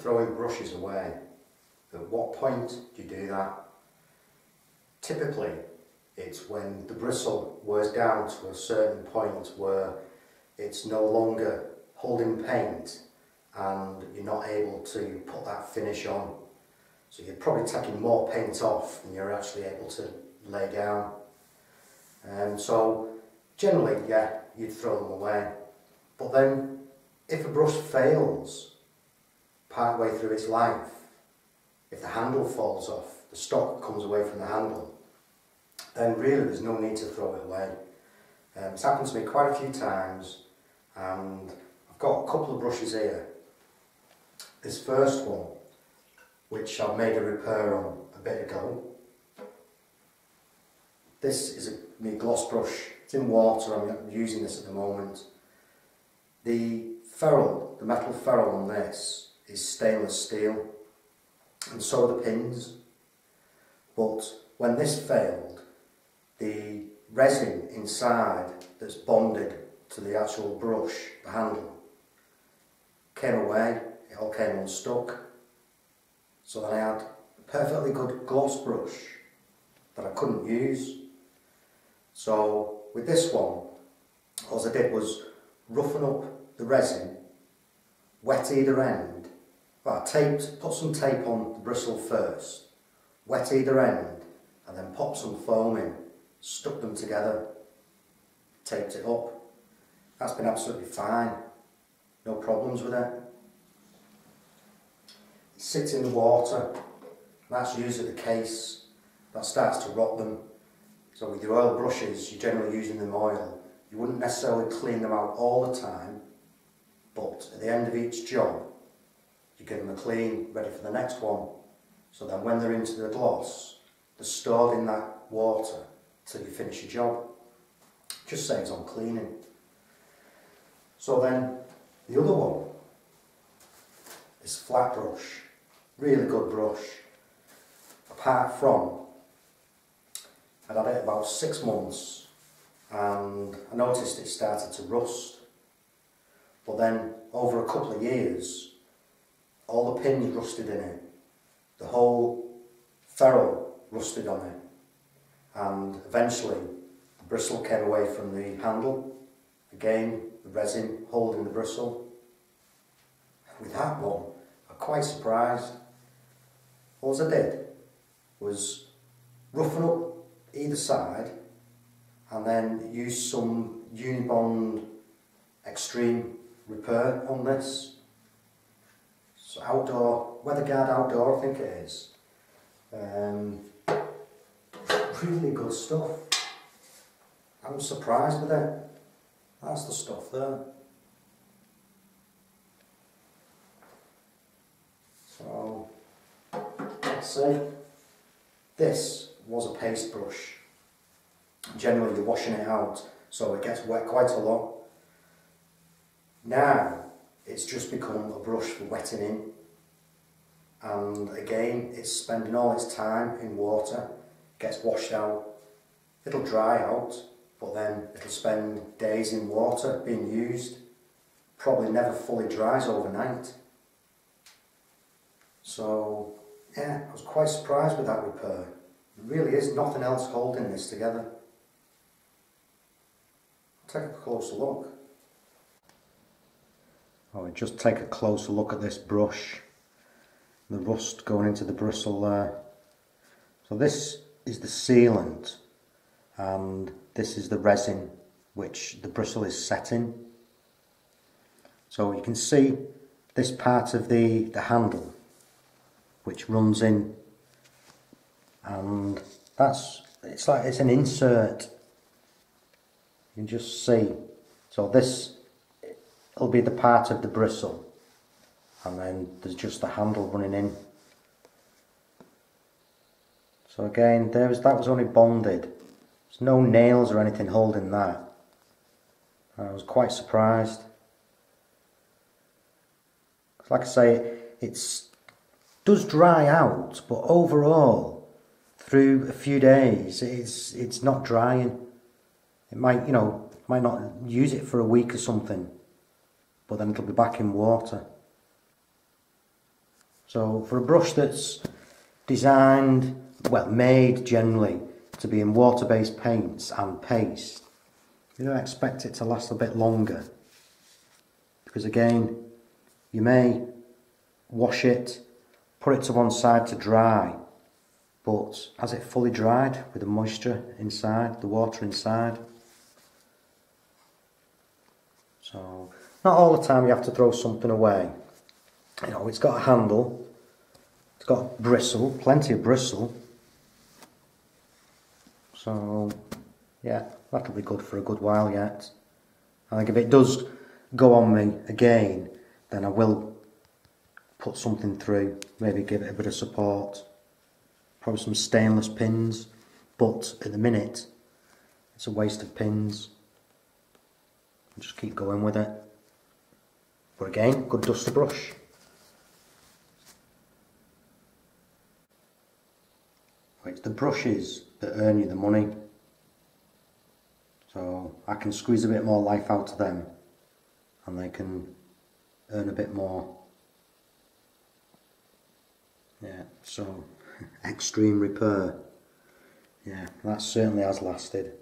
throwing brushes away, at what point do you do that? Typically, it's when the bristle wears down to a certain point where it's no longer holding paint and you're not able to put that finish on. So you're probably taking more paint off than you're actually able to lay down. So generally, yeah, you'd throw them away. But then if a brush fails part way through its life, if the handle falls off, the stock comes away from the handle, then really there's no need to throw it away. It's happened to me quite a few times, and I've got a couple of brushes here. This first one, which I've made a repair on a bit ago. This is my gloss brush. It's in water, I'm using this at the moment. The ferrule, the metal ferrule on this is stainless steel, and so are the pins. But when this failed, the resin inside that's bonded to the actual brush, the handle, came away, it all came unstuck. So then I had a perfectly good gloss brush that I couldn't use. So with this one, all I did was roughen up the resin, wet either end. Well, I put some tape on the bristle first, wet either end, and then popped some foam in, stuck them together, taped it up. That's been absolutely fine, no problems with it. It sits in the water, that's usually the case, that starts to rot them. So with your oil brushes, you're generally using them oil. You wouldn't necessarily clean them out all the time, but at the end of each job, you give them a clean, ready for the next one. So then when they're into the gloss, they're stored in that water till you finish your job. Just saves on cleaning. So then the other one is flat brush. Really good brush. Apart from, I'd had it about 6 months and I noticed it started to rust. But then over a couple of years, all the pins rusted in it. The whole ferrule rusted on it. And eventually the bristle came away from the handle. Again, the resin holding the bristle. With that one, I'm quite surprised. All I did was roughen up either side and then use some Unibond extreme repair on this. So outdoor, WeatherGuard outdoor I think it is. Really good stuff. I'm surprised with it. That's the stuff there. So, let's see. This was a paste brush. Generally you're washing it out, so it gets wet quite a lot. Now, it's just become a brush for wetting in. And again, it's spending all its time in water, gets washed out. It'll dry out, but then it'll spend days in water being used. Probably never fully dries overnight. So, yeah, I was quite surprised with that repair. There really is nothing else holding this together. Take a closer look. Oh, just take a closer look at this brush. The rust going into the bristle there. So this is the sealant and this is the resin which the bristle is set in. So you can see this part of the handle which runs in, and it's like it's an insert. You can just see. So this will be the part of the bristle, and then there's just the handle running in. So again, that was only bonded. There's no nails or anything holding that. I was quite surprised. Like I say, it does dry out, but overall, through a few days, it's not drying. It might, might not use it for a week or something, but then it'll be back in water. So for a brush that's designed, well, made generally to be in water-based paints and paste, you don't expect it to last a bit longer, because again, you may wash it, put it to one side to dry, but has it fully dried with the moisture inside, the water inside? So not all the time you have to throw something away. You know, it's got a handle, it's got bristle, plenty of bristle. So yeah, that'll be good for a good while yet. I think if it does go on me again, then I will put something through, maybe give it a bit of support, probably some stainless pins, but at the minute it's a waste of pins. Just keep going with it. But again, good duster brush. It's the brushes that earn you the money. So I can squeeze a bit more life out of them and they can earn a bit more. Yeah, so extreme repair. Yeah, that certainly has lasted.